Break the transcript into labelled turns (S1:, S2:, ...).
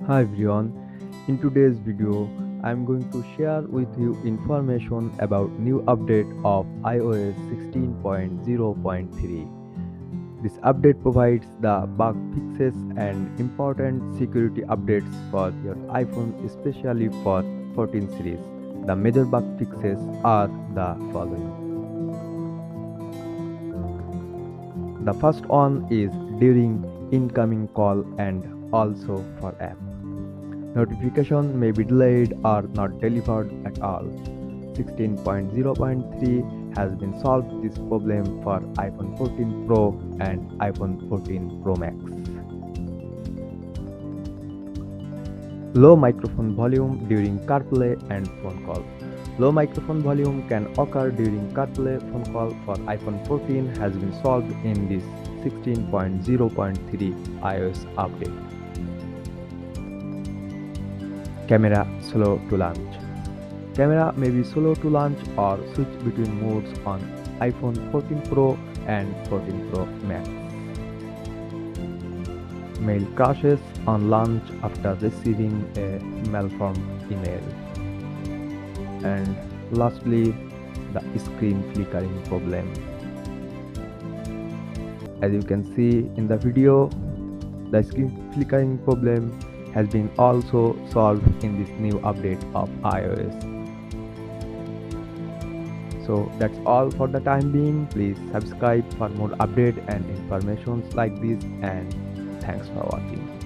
S1: Hi everyone, in today's video I am going to share with you information about new update of iOS 16.0.3. This update provides the bug fixes and important security updates for your iPhone, especially for 14 series. The major bug fixes are the following. The first one is during incoming call and also for app. Notification may be delayed or not delivered at all. 16.0.3 has been solved this problem for iPhone 14 Pro and iPhone 14 Pro Max. Low microphone volume during CarPlay and phone call. Low microphone volume can occur during CarPlay phone call for iPhone 14 has been solved in this 16.0.3 iOS update. Camera slow to launch. Camera may be slow to launch or switch between modes on iPhone 14 Pro and 14 Pro Max. Mail crashes on launch after receiving a malformed email. And lastly, the screen flickering problem. As you can see in the video, the screen flickering problem has been also solved in this new update of iOS. So that's all for the time being. Please subscribe for more updates and informations like this, and thanks for watching.